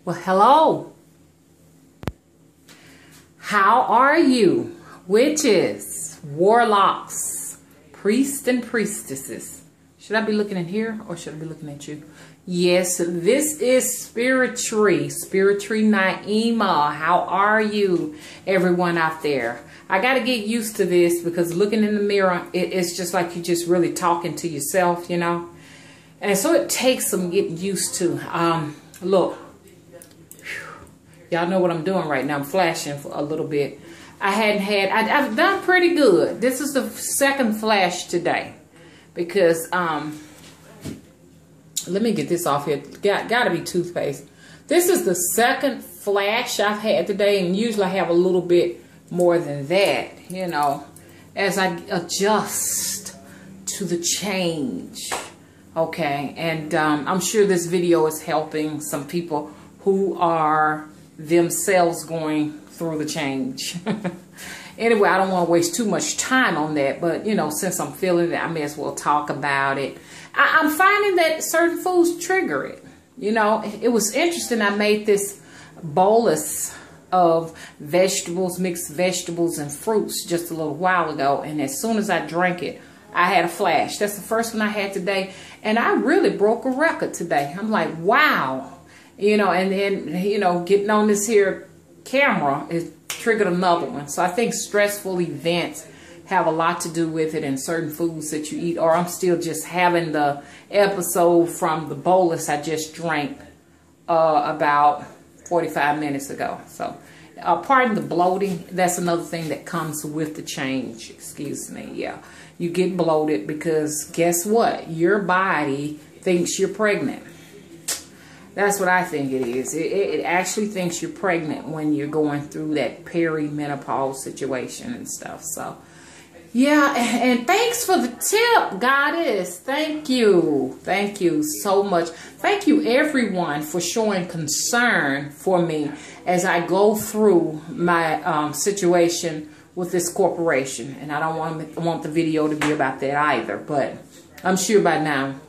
Well, hello. How are you? Witches, warlocks, priests and priestesses. Should I be looking in here or should I be looking at you? Yes, this is Spirit-Tree Naima. How are you, everyone out there? I got to get used to this because looking in the mirror, it's just like you're just really talking to yourself, you know. And so it takes some getting used to. Look, y'all know what I'm doing right now. I'm flashing for a little bit. I've done pretty good. This is the second flash today because, let me get this off here. Gotta be toothpaste. This is the second flash I've had today, and usually I have a little bit more than that, you know, as I adjust to the change. Okay, and I'm sure this video is helping some people who are themselves going through the change. Anyway, I don't want to waste too much time on that, but you know, since I'm feeling it, I may as well talk about it. I'm finding that certain foods trigger it. You know, it was interesting. I made this bolus of vegetables, mixed vegetables and fruits just a little while ago, and as soon as I drank it, I had a flash. That's the first one I had today, and I really broke a record today. I'm like, wow. You know, and then, you know, getting on this here camera, it triggered another one. So I think stressful events have a lot to do with it, and certain foods that you eat. Or I'm still just having the episode from the bolus I just drank about 45 minutes ago. So pardon the bloating. That's another thing that comes with the change. Excuse me. Yeah. You get bloated because guess what? Your body thinks you're pregnant. That's what I think it is. It actually thinks you're pregnant when you're going through that perimenopause situation and stuff. So, yeah, and thanks for the tip, Goddess. Thank you. Thank you so much. Thank you, everyone, for showing concern for me as I go through my situation with this corporation. And I don't want the video to be about that either, but I'm sure by now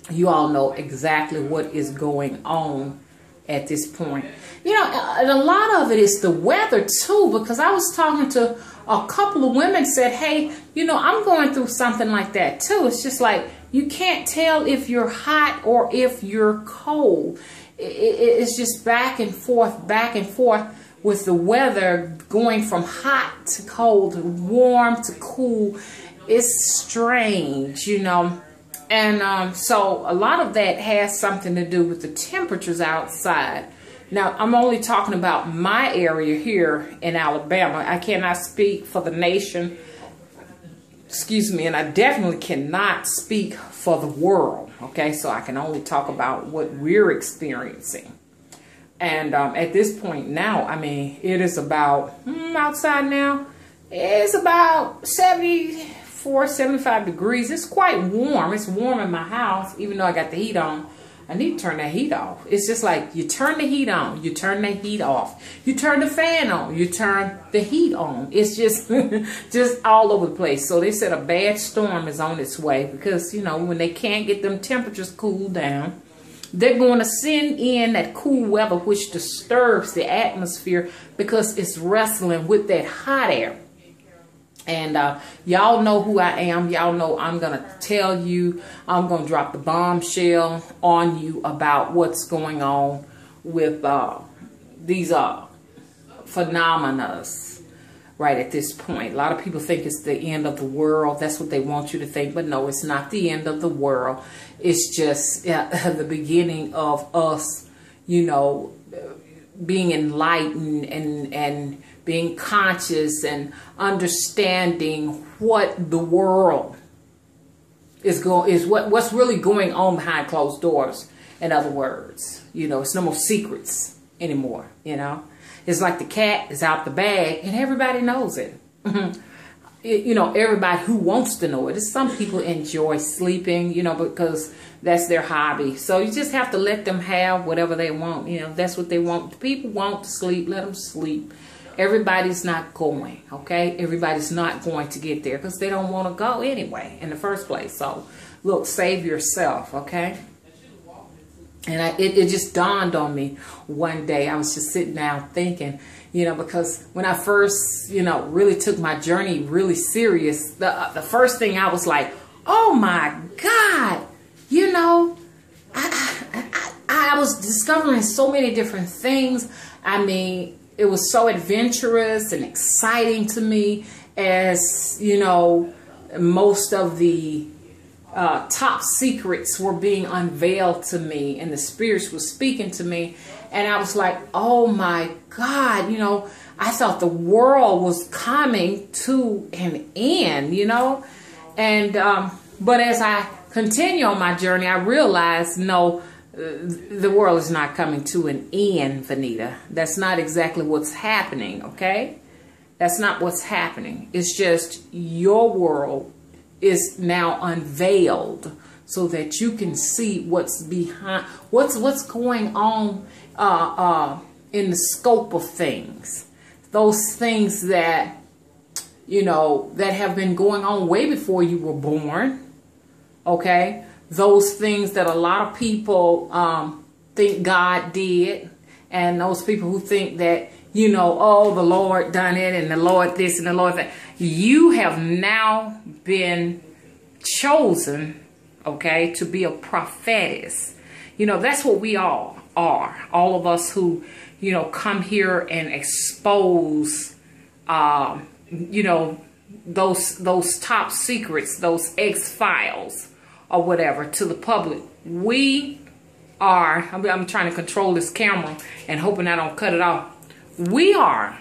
you all know exactly what is going on at this point. You know, and a lot of it is the weather too, because I was talking to a couple of women said, hey, you know, I'm going through something like that too. It's just like you can't tell if you're hot or if you're cold. It's just back and forth with the weather going from hot to cold, warm to cool. It's strange, you know. And so a lot of that has something to do with the temperatures outside. Now, I'm only talking about my area here in Alabama. I cannot speak for the nation. Excuse me. And I definitely cannot speak for the world. Okay. So I can only talk about what we're experiencing. And at this point now, I mean, it is about outside now. It's about 74, 75 degrees. It's quite warm. It's warm in my house, even though I got the heat on. I need to turn that heat off. It's just like you turn the heat on, you turn the heat off. You turn the fan on, you turn the heat on. It's just, just all over the place. So they said a bad storm is on its way because, you know, when they can't get them temperatures cooled down, they're going to send in that cool weather, which disturbs the atmosphere because it's wrestling with that hot air. And y'all know who I am. Y'all know I'm going to tell you, I'm going to drop the bombshell on you about what's going on with these phenomena right at this point. A lot of people think it's the end of the world. That's what they want you to think. But no, it's not the end of the world. It's just the beginning of us, you know, being enlightened and being conscious and understanding what the world is what's really going on behind closed doors. In other words, you know, it's no more secrets anymore. You know, it's like the cat is out the bag and everybody knows it. You know, everybody who wants to know it. Some people enjoy sleeping, you know, because that's their hobby. So you just have to let them have whatever they want. You know, that's what they want. People want to sleep. Let them sleep. Everybody's not going, okay? Everybody's not going to get there because they don't want to go anyway in the first place. So, look, save yourself, okay? And it just dawned on me one day. I was just sitting down thinking, you know, because when I first, you know, really took my journey really serious, the first thing I was like, oh my God, you know, I was discovering so many different things. I mean, it was so adventurous and exciting to me, as, you know, most of the top secrets were being unveiled to me, and the spirits were speaking to me. And I was like, oh my God, you know, I thought the world was coming to an end, you know. And but as I continue on my journey, I realized, no, the world is not coming to an end, Vanita. That's not exactly what's happening, okay? That's not what's happening. It's just your world is now unveiled so that you can see what's behind, what's going on in the scope of things. Those things that, you know, that have been going on way before you were born, okay? Those things that a lot of people think God did, and those people who think that, you know, oh, the Lord done it, and the Lord this and the Lord that. You have now been chosen, okay, to be a prophetess. You know, that's what we all are. All of us who, you know, come here and expose, you know, those top secrets, those X-Files or whatever to the public. We are, I'm trying to control this camera and hoping I don't cut it off. We are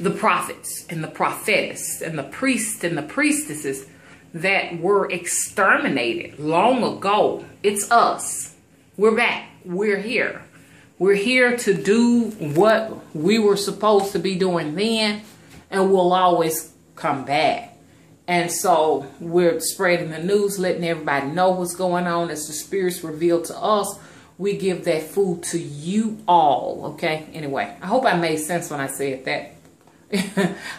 the prophets and the prophetess and the priests and the priestesses that were exterminated long ago. It's us. We're back. We're here. We're here to do what we were supposed to be doing then, and we'll always come back. And so we're spreading the news, letting everybody know what's going on. As the spirits reveal to us, we give that food to you all, okay? Anyway, I hope I made sense when I said that.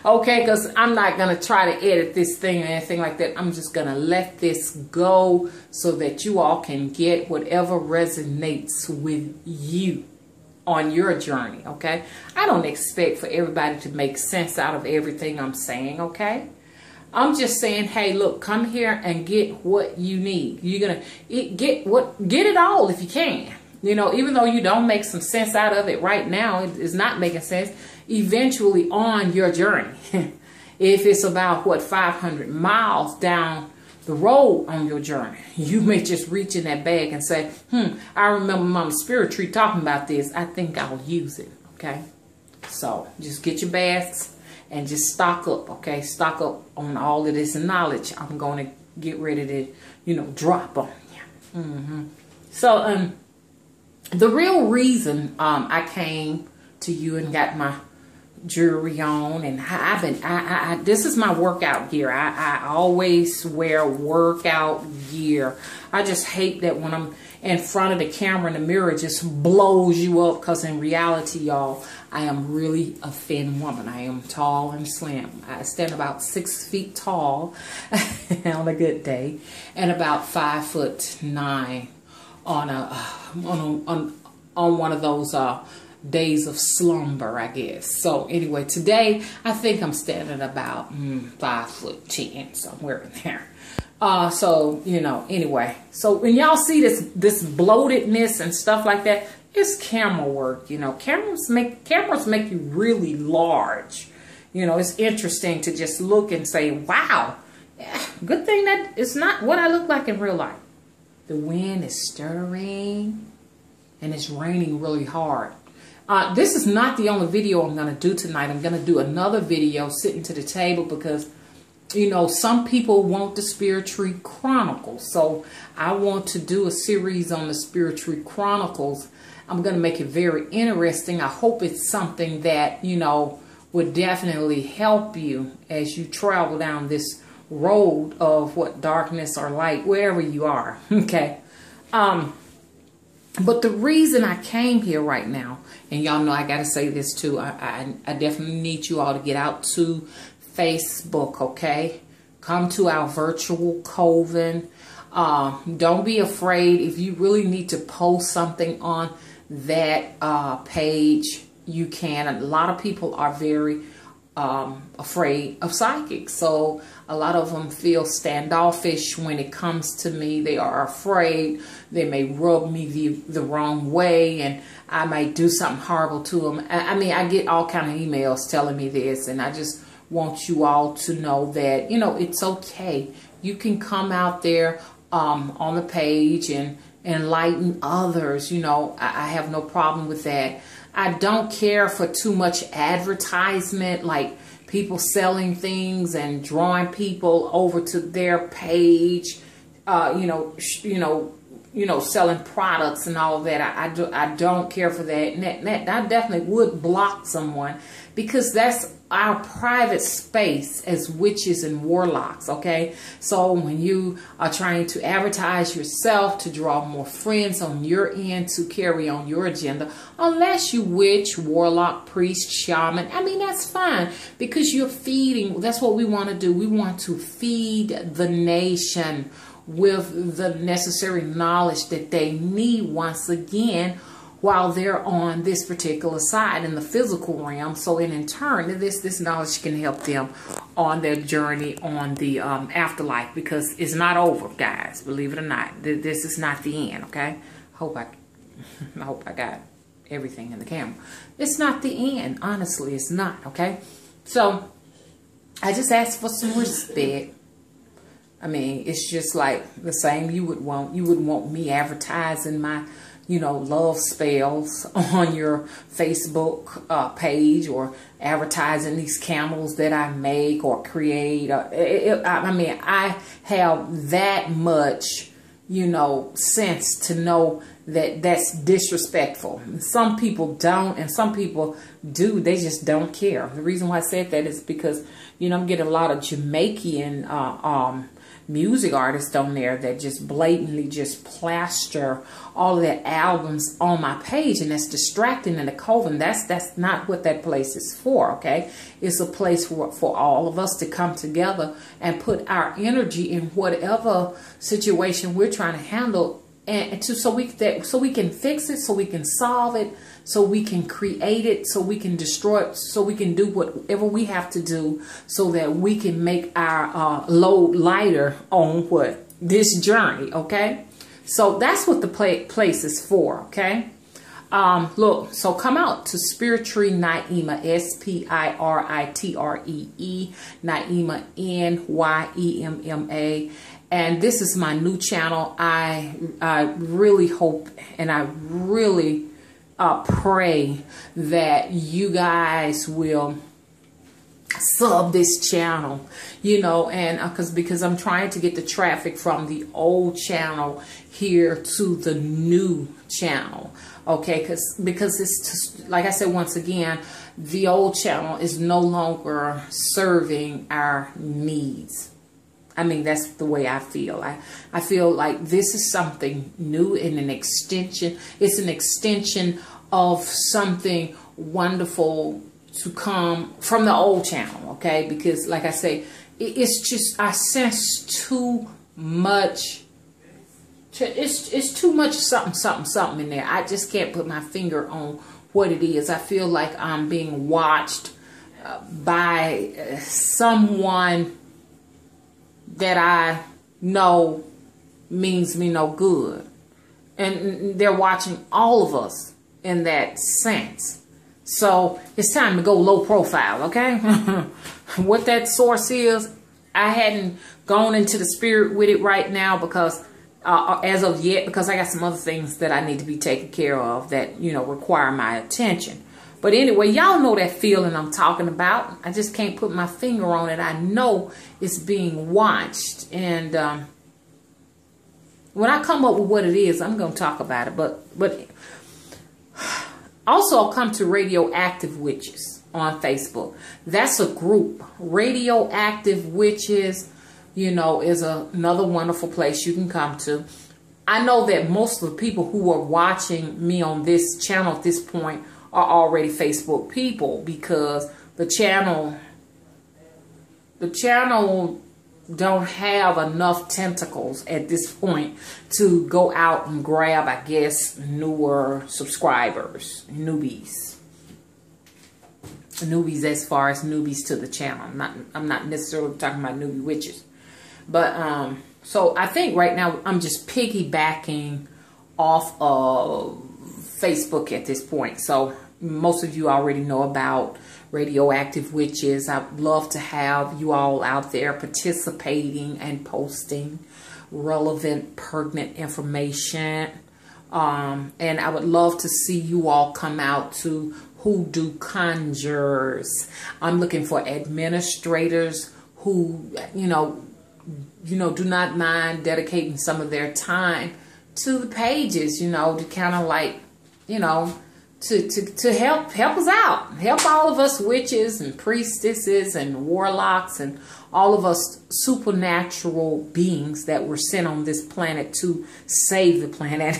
Okay, because I'm not going to try to edit this thing or anything like that. I'm just going to let this go so that you all can get whatever resonates with you on your journey, okay? I don't expect for everybody to make sense out of everything I'm saying, okay? I'm just saying, hey, look, come here and get what you need. You're going to get it all if you can. You know, even though you don't make some sense out of it right now, it's not making sense. Eventually on your journey, if it's about, what, 500 miles down the road on your journey, you may just reach in that bag and say, I remember Mama Spirit Tree talking about this. I think I'll use it, okay? So just get your bags and just stock up, okay? Stock up on all of this knowledge I'm going to get ready to, you know, drop on you. So the real reason I came to you and got my jewelry on, and this is my workout gear. I always wear workout gear. I just hate that when I'm in front of the camera and the mirror, it just blows you up, because in reality, y'all, I am really a thin woman. I am tall and slim. I stand about 6 feet tall on a good day, and about 5'9" on one of those days of slumber, I guess. So anyway, today I think I'm standing about 5'10", somewhere in there. So, you know, anyway, so when y'all see this bloatedness and stuff like that, it's camera work. You know, cameras make you really large. You know, it's interesting to just look and say, wow, good thing that it's not what I look like in real life. The wind is stirring and it's raining really hard. This is not the only video I'm going to do tonight. I'm going to do another video sitting to the table because, you know, some people want the Spirit Tree Chronicles. So I want to do a series on the Spirit Tree Chronicles. I'm going to make it very interesting. I hope it's something that, you know, would definitely help you as you travel down this road of what, darkness or light, wherever you are. Okay. But the reason I came here right now, and y'all know I got to say this too, I definitely need you all to get out to Facebook, okay? Come to our virtual coven. Don't be afraid. If you really need to post something on that page, you can. A lot of people are very afraid of psychics. So a lot of them feel standoffish when it comes to me. They are afraid. They may rub me the wrong way, and I might do something horrible to them. I mean, I get all kind of emails telling me this, and I just want you all to know that, you know, it's okay. You can come out there on the page and enlighten others. You know, I have no problem with that. I don't care for too much advertisement, like people selling things and drawing people over to their page, selling products and all of that. I don't care for that. And I definitely would block someone, because that's our private space as witches and warlocks, okay? So when you are trying to advertise yourself to draw more friends on your end to carry on your agenda, unless you witch, warlock, priest, shaman, I mean, that's fine, because you're feeding. That's what we want to do. We want to feed the nation with the necessary knowledge that they need, once again, while they're on this particular side in the physical realm. So in turn, this knowledge can help them on their journey on the afterlife, because it's not over, guys. Believe it or not, this is not the end. Okay, I hope I got everything in the camera. It's not the end. Honestly, it's not. Okay, so I just ask for some respect. I mean, it's just like the same you would want me advertising my, you know, love spells on your Facebook page, or advertising these candles that I make or create. I mean, I have that much, you know, sense to know that that's disrespectful. Some people don't, and some people do. They just don't care. The reason why I said that is because, you know, I'm getting a lot of Jamaican music artists on there that just blatantly just plaster all of their albums on my page, and that's distracting in the coven. That's not what that place is for. Okay, it's a place for all of us to come together and put our energy in whatever situation we're trying to handle, and so we can fix it, so we can solve it, so we can create it, so we can destroy it, so we can do whatever we have to do, so that we can make our load lighter on this journey. Okay, so that's what the place is for. Okay, look, so come out to Spiritree Naima, Spiritree, Naima, Nyemma. And this is my new channel. I really hope, and I really pray that you guys will sub this channel, you know, and because I'm trying to get the traffic from the old channel here to the new channel. Okay, because it's just, like I said, once again, the old channel is no longer serving our needs. I mean, that's the way I feel. I feel like this is something new and an extension. It's an extension of something wonderful to come from the old channel, okay? Because, like I say, it's just, I sense too much. It's too much something in there. I just can't put my finger on what it is. I feel like I'm being watched by someone that I know means me no good. And they're watching all of us in that sense. So it's time to go low profile, okay? What that source is, I hadn't gone into the spirit with it right now, because as of yet, because I got some other things that I need to be taken care of that, you know, require my attention. But anyway, y'all know that feeling I'm talking about. I just can't put my finger on it. I know it's being watched. And when I come up with what it is, I'm going to talk about it. But also, I'll come to Radioactive Witches on Facebook. That's a group. Radioactive Witches, you know, is another wonderful place you can come to. I know that most of the people who are watching me on this channel at this point are already Facebook people, because the channel don't have enough tentacles at this point to go out and grab, I guess, newer subscribers, newbies as far as newbies to the channel. I'm not necessarily talking about newbie witches, but so I think right now I'm just piggybacking off of Facebook at this point. So most of you already know about Radioactive Witches. I'd love to have you all out there participating and posting relevant, pertinent information. And I would love to see you all come out to Hoodoo Conjures. I'm looking for administrators who, you know, do not mind dedicating some of their time to the pages, you know, to kind of like, you know, to help us out, help all of us witches and priestesses and warlocks and all of us supernatural beings that were sent on this planet to save the planet.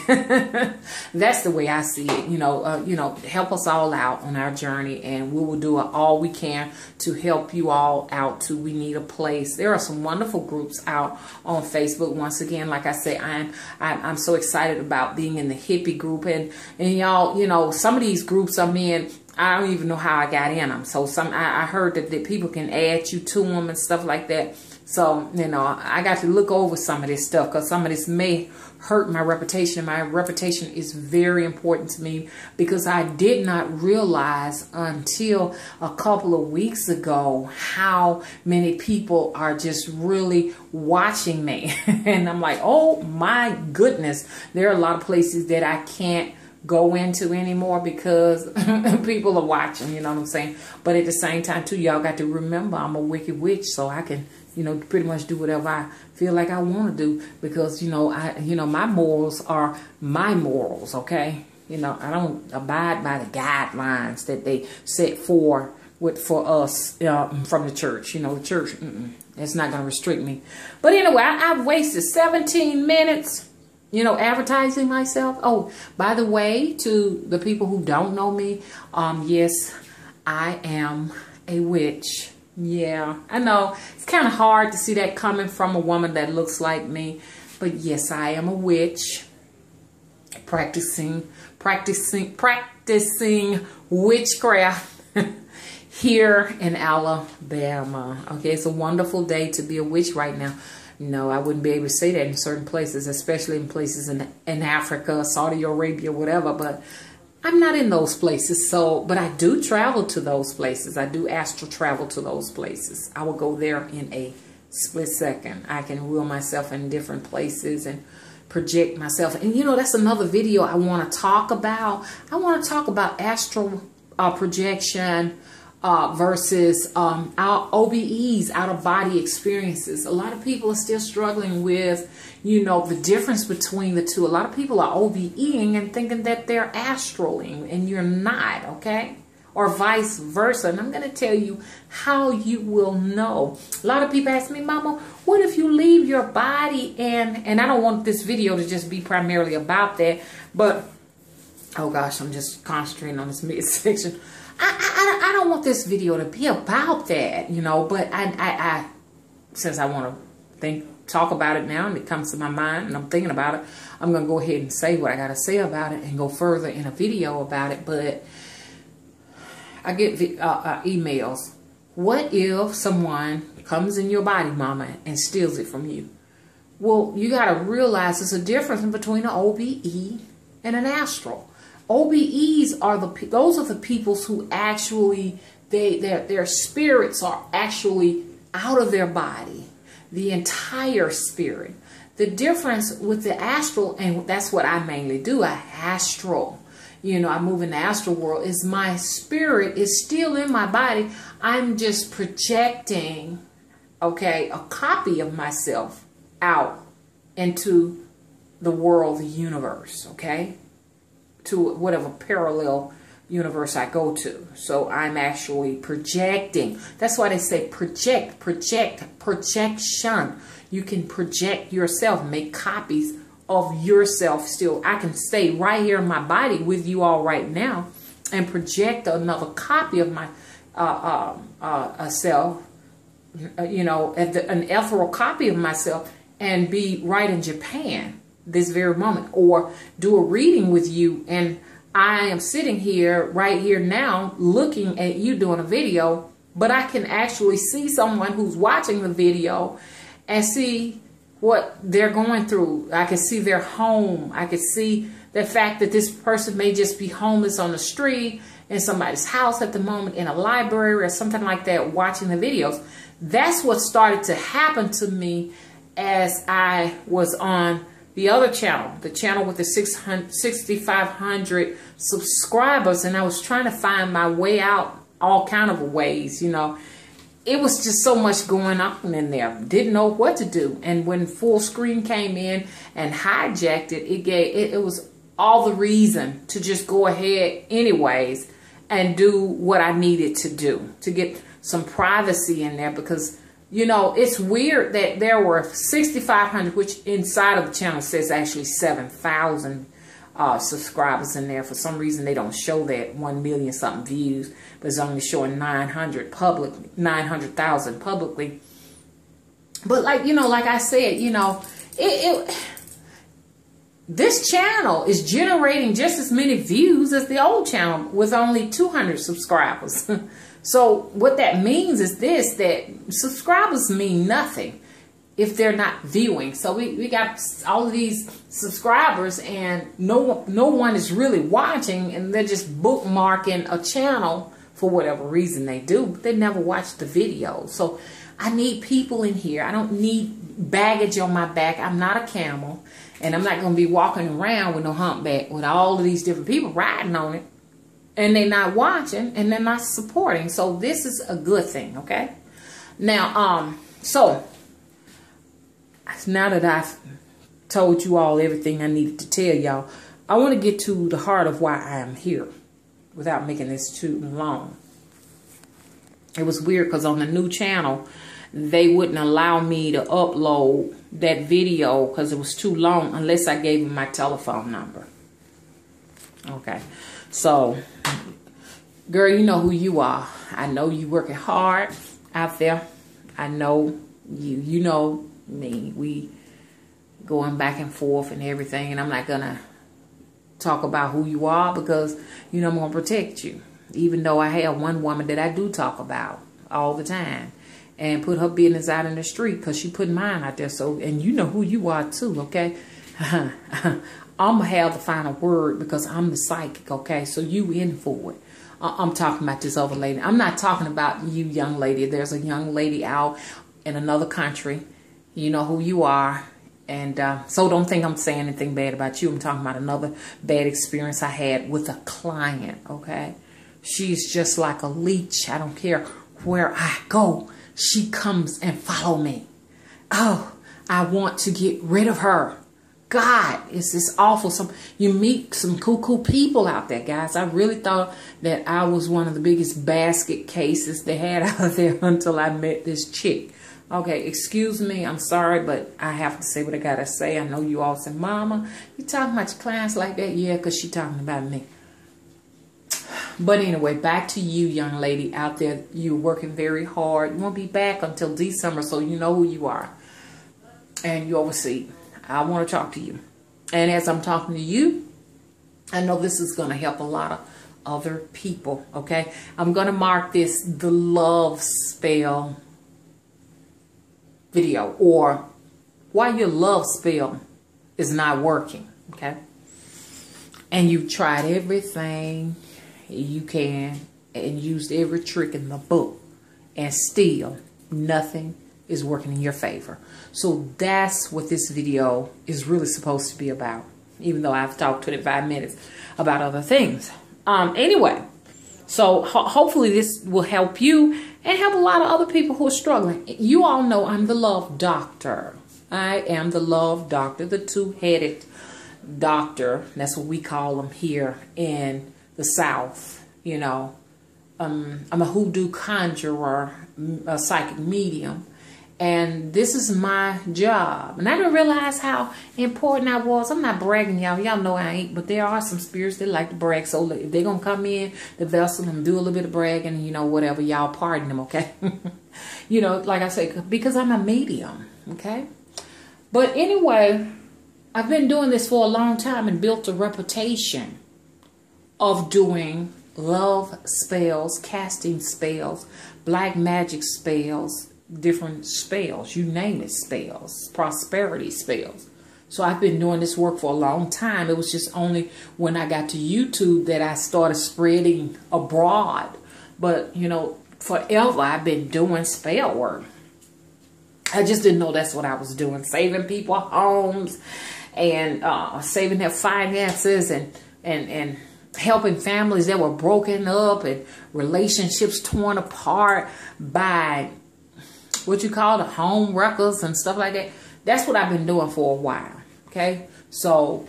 That's the way I see it. You know, help us all out on our journey, and we will do all we can to help you all out too. We need a place. There are some wonderful groups out on Facebook. Once again, like I say, I'm so excited about being in the hippie group, and y'all, you know, some of these groups I'm in, I don't even know how I got in them. So I heard that people can add you to them and stuff like that. So, you know, I got to look over some of this stuff because some of this may hurt my reputation. My reputation is very important to me because I did not realize until a couple of weeks ago how many people are just really watching me. And I'm like, oh my goodness, there are a lot of places that I can't go into anymore because people are watching, you know what I'm saying? But at the same time too, y'all got to remember I'm a wicked witch, so I can, you know, pretty much do whatever I feel like I want to do because, you know, my morals are my morals, okay? You know, I don't abide by the guidelines that they set for us from the church. You know, the church, it's not going to restrict me. But anyway, I've wasted 17 minutes, you know, advertising myself. Oh, by the way, to the people who don't know me, yes, I am a witch. Yeah, I know it's kind of hard to see that coming from a woman that looks like me, but yes, I am a witch, practicing witchcraft here in Alabama. Okay, it's a wonderful day to be a witch right now. No, I wouldn't be able to say that in certain places, especially in places in Africa, Saudi Arabia, whatever, but I'm not in those places. So, but I do travel to those places. I do astral travel to those places. I will go there in a split second. I can wheel myself in different places and project myself. And you know, that's another video I want to talk about. I want to talk about astral projection versus our OBEs, out-of-body experiences. A lot of people are still struggling with, you know, the difference between the two. A lot of people are OBEing and thinking that they're astraling, and you're not, okay? Or vice versa. And I'm going to tell you how you will know. A lot of people ask me, Mama, what if you leave your body? And I don't want this video to just be primarily about that, but, oh gosh, I'm just concentrating on this midsection. I don't want this video to be about that, you know, but I since I want to talk about it now and it comes to my mind and I'm thinking about it, I'm going to go ahead and say what I got to say about it and go further in a video about it. But I get emails. What if someone comes in your body, Mama, and steals it from you? Well, you got to realize there's a difference between an OBE and an astral. OBEs are those are the peoples who actually their spirits are actually out of their body, the entire spirit. The difference with the astral, and that's what I mainly do, I astral. You know, I move in the astral world, is my spirit is still in my body. I'm just projecting, okay, a copy of myself out into the world, the universe, okay? To whatever parallel universe I go to. So I'm actually projecting. That's why they say projection. You can project yourself, make copies of yourself still. I can stay right here in my body with you all right now and project another copy of my self an ethereal copy of myself and be right in Japan this very moment, or do a reading with you, and I am sitting here right here now looking at you doing a video, but I can actually see someone who's watching the video and see what they're going through. I can see their home. I can see the fact that this person may just be homeless on the street, in somebody's house at the moment, in a library or something like that, watching the videos. That's what started to happen to me as I was on the other channel, the channel with the 6,500 subscribers, and I was trying to find my way out all kind of ways, you know. It was just so much going on in there. Didn't know what to do. And when full screen came in and hijacked it, it was all the reason to just go ahead anyways and do what I needed to do to get some privacy in there, because you know, it's weird that there were 6,500, which inside of the channel says actually 7,000 subscribers in there. For some reason, they don't show that 1 million something views, but it's only showing 900,000 publicly. But like, you know, like I said, you know, this channel is generating just as many views as the old channel with only 200 subscribers. So what that means is this, that subscribers mean nothing if they're not viewing. So we got all of these subscribers and no one is really watching, and they're just bookmarking a channel for whatever reason they do, but they never watch the video. So I need people in here. I don't need baggage on my back. I'm not a camel, and I'm not going to be walking around with no humpback with all of these different people riding on it. And they're not watching, and they're not supporting. So this is a good thing, okay? Now, so now that I've told you all everything I needed to tell y'all, I want to get to the heart of why I am here without making this too long. It was weird because on the new channel, they wouldn't allow me to upload that video because it was too long unless I gave them my telephone number. Okay. So, girl, you know who you are. I know you working hard out there. I know you. You know me. We going back and forth and everything. And I'm not going to talk about who you are because, you know, I'm going to protect you. Even though I have one woman that I do talk about all the time and put her business out in the street because she put mine out there. So, and you know who you are too, okay? I'm going to have the final word because I'm the psychic, okay? So you in for it. I'm talking about this other lady. I'm not talking about you, young lady. There's a young lady out in another country. You know who you are. And so don't think I'm saying anything bad about you. I'm talking about another bad experience I had with a client, okay? She's just like a leech. I don't care where I go. She comes and follow me. Oh, I want to get rid of her. God, it's this awful. You meet some cool people out there, guys. I really thought that I was one of the biggest basket cases they had out there until I met this chick. Okay, excuse me. I'm sorry, but I have to say what I got to say. I know you all say, Mama, you talking about your clients like that? Yeah, because she talking about me. But anyway, back to you, young lady out there. You're working very hard. You won't be back until December, so you know who you are. And you oversee. I want to talk to you. And as I'm talking to you, I know this is going to help a lot of other people, okay? I'm going to mark this the love spell video, or why your love spell is not working, okay? And you've tried everything you can and used every trick in the book, and still nothing is working in your favor. So that's what this video is really supposed to be about, even though I've talked 25 minutes about other things. Anyway, so hopefully this will help you and help a lot of other people who are struggling. You all know I'm the love doctor. I am the love doctor, the two-headed doctor. That's what we call them here in the South. You know, I'm a hoodoo conjurer, a psychic medium. And this is my job. And I didn't realize how important I was. I'm not bragging, y'all. Y'all know I ain't. But there are some spirits that like to brag. So if they're going to come in the vessel and do a little bit of bragging, you know, whatever, y'all pardon them, okay? You know, like I say, because I'm a medium, okay? But anyway, I've been doing this for a long time and built a reputation of doing love spells, casting spells, black magic spells, different spells, you name it, spells, prosperity spells. So I've been doing this work for a long time. It was just only when I got to YouTube that I started spreading abroad. But, you know, forever I've been doing spell work. I just didn't know that's what I was doing, saving people homes and saving their finances and helping families that were broken up and relationships torn apart by what you call the home wreckers and stuff like that. That's what I've been doing for a while. Okay. So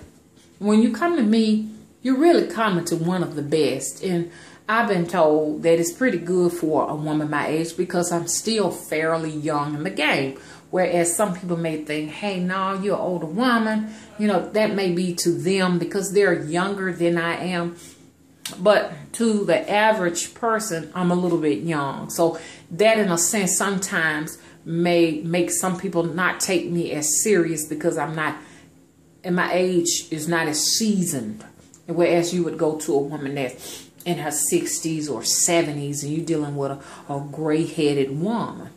when you come to me, you're really coming to one of the best. And I've been told that it's pretty good for a woman my age because I'm still fairly young in the game. Whereas some people may think, hey, no, you're an older woman. You know, that may be to them because they're younger than I am. But to the average person, I'm a little bit young. So that, in a sense, sometimes may make some people not take me as serious because I'm not, and my age is not as seasoned. Whereas you would go to a woman that's in her 60s or 70s and you're dealing with a gray-headed woman.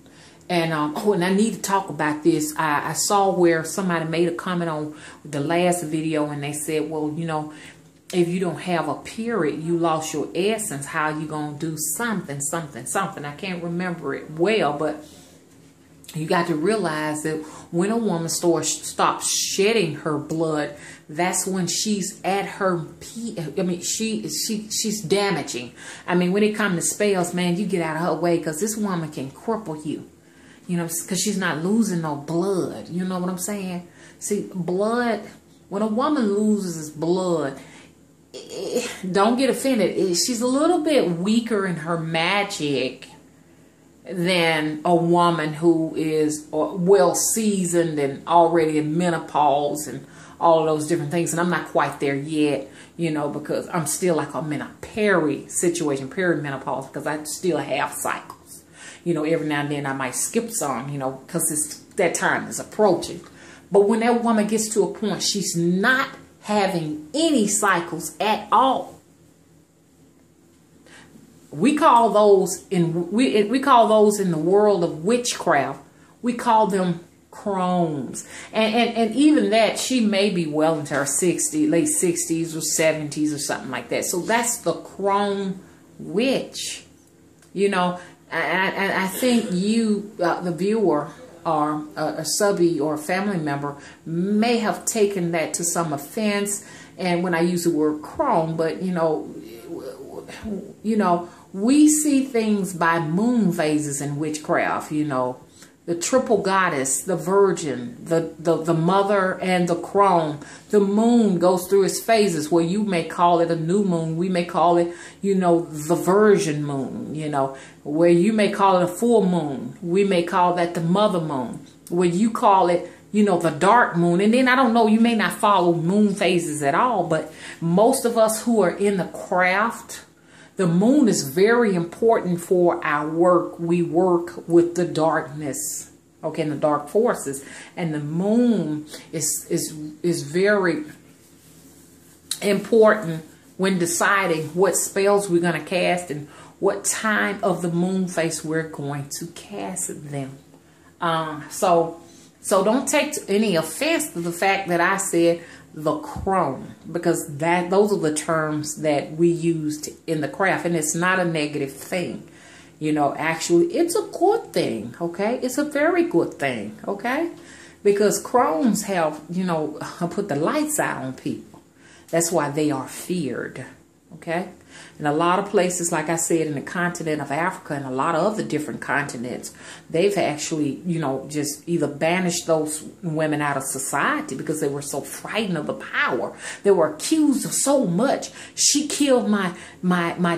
And, and I need to talk about this. I saw where somebody made a comment on the last video and they said, well, you know, if you don't have a period, you lost your essence. How you going to do something. I can't remember it well, but you got to realize that when a woman stops shedding her blood, that's when she's at her peak. I mean, she's damaging. I mean, when it comes to spells, man, you get out of her way because this woman can cripple you. You know, because she's not losing no blood. You know what I'm saying? See, blood, when a woman loses blood, don't get offended. She's a little bit weaker in her magic than a woman who is well seasoned and already in menopause and all of those different things. And I'm not quite there yet, you know, because I'm still like I'm in a perimenopause because I still have cycles. You know, every now and then I might skip some, you know, because that time is approaching. But when that woman gets to a point, she's not having any cycles at all. We call those we call those in the world of witchcraft, we call them chromes. And even that, she may be well into her 60s, late 60s or 70s or something like that. So that's the chrome witch, you know. And I think you, the viewer, or a subby or a family member, may have taken that to some offense. And when I use the word chrome, but you know, we see things by moon phases in witchcraft. You know, the triple goddess, the virgin, the mother, and the crone. The moon goes through its phases where you may call it a new moon. We may call it, you know, the virgin moon, you know, where you may call it a full moon. We may call that the mother moon, where you call it, you know, the dark moon. And then I don't know, you may not follow moon phases at all, but most of us who are in the craft, the moon is very important for our work. We work with the darkness, okay, and the dark forces. And the moon is very important when deciding what spells we're going to cast and what time of the moon phase we're going to cast them. So don't take any offense to the fact that I said the chrome, because those are the terms that we used in the craft, and it's not a negative thing. You know, actually, it's a good thing, okay? It's a very good thing, okay? Because chromes have, you know, put the lights out on people. That's why they are feared, okay? In a lot of places, like I said, in the continent of Africa and a lot of other different continents, they've actually, you know, just either banished those women out of society because they were so frightened of the power. They were accused of so much. She killed my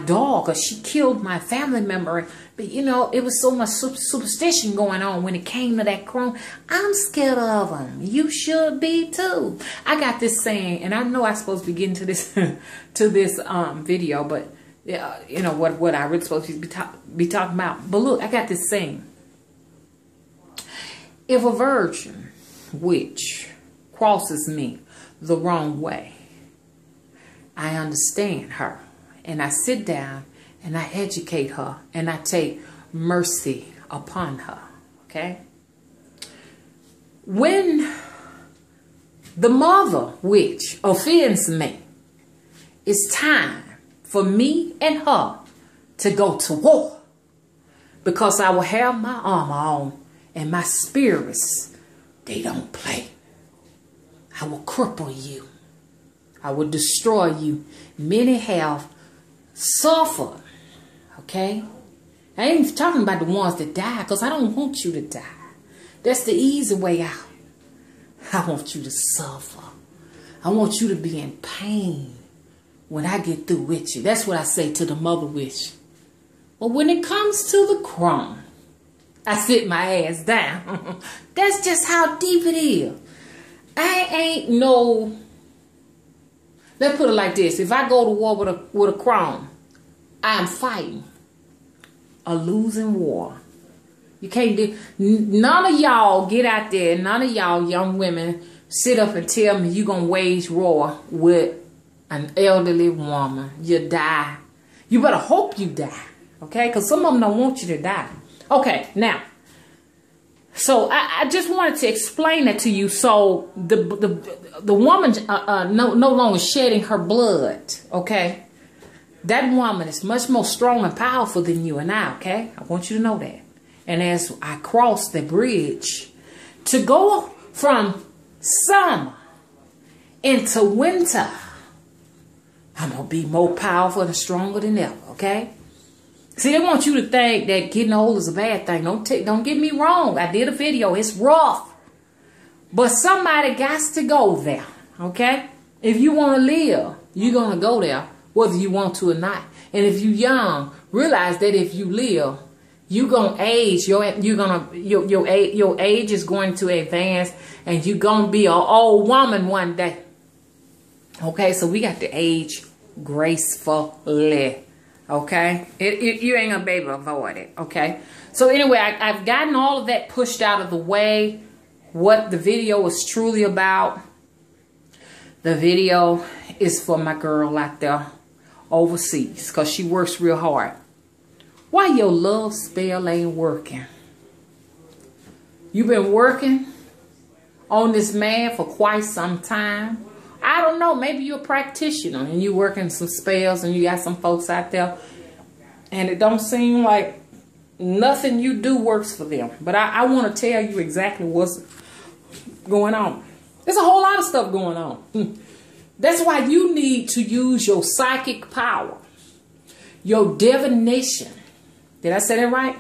dog, or she killed my family member. But, you know, it was so much superstition going on when it came to that crone. I'm scared of them. You should be too. I got this saying, and I know I'm supposed to be getting to this to this video, but you know what I really supposed to be talking about. But look, I got this saying: if a virgin witch crosses me the wrong way, I understand her, and I sit down and I educate her, and I take mercy upon her. Okay? When the mother witch offends me, it's time for me and her to go to war, because I will have my armor on, and my spirits, they don't play. I will cripple you. I will destroy you. Many have suffered. Okay? I ain't talking about the ones that die, because I don't want you to die. That's the easy way out. I want you to suffer. I want you to be in pain when I get through with you. That's what I say to the mother witch. But when it comes to the crone, I sit my ass down. That's just how deep it is. I ain't no... Let's put it like this. If I go to war with a crone, I'm fighting a losing war. You can't do... None of y'all get out there, none of y'all young women sit up and tell me you're going to wage war with an elderly woman. You die. You better hope you die. Okay? Because some of them don't want you to die. Okay, now. So I just wanted to explain that to you. So the woman no longer shedding her blood. Okay? That woman is much more strong and powerful than you and I. Okay? I want you to know that. And as I cross the bridge to go from summer into winter, I'm going to be more powerful and stronger than ever, okay? See, they want you to think that getting old is a bad thing. Don't get me wrong. I did a video. It's rough. But somebody got to go there, okay? If you want to live, you're going to go there, whether you want to or not. And if you're young, realize that if you live, you're going to age. Your age is going to advance, and you're going to be an old woman one day. Okay, so we got to age gracefully. Okay, you ain't gonna be able to avoid it. Okay, so anyway, I've gotten all of that pushed out of the way. What the video is truly about. The video is for my girl out there overseas, because she works real hard. Why your love spell ain't working? You've been working on this man for quite some time. I don't know, maybe you're a practitioner and you're working some spells and you got some folks out there and it don't seem like nothing you do works for them. But I want to tell you exactly what's going on. There's a whole lot of stuff going on. That's why you need to use your psychic power, your divination. Did I say that right?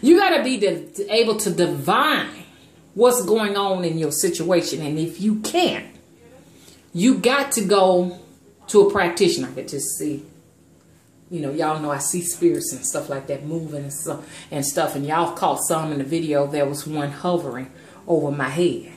You got to be able to divine what's going on in your situation. And if you can't, you got to go to a practitioner. I could just see, you know, y'all know I see spirits and stuff like that moving and stuff. And y'all caught some in the video. There was one hovering over my head.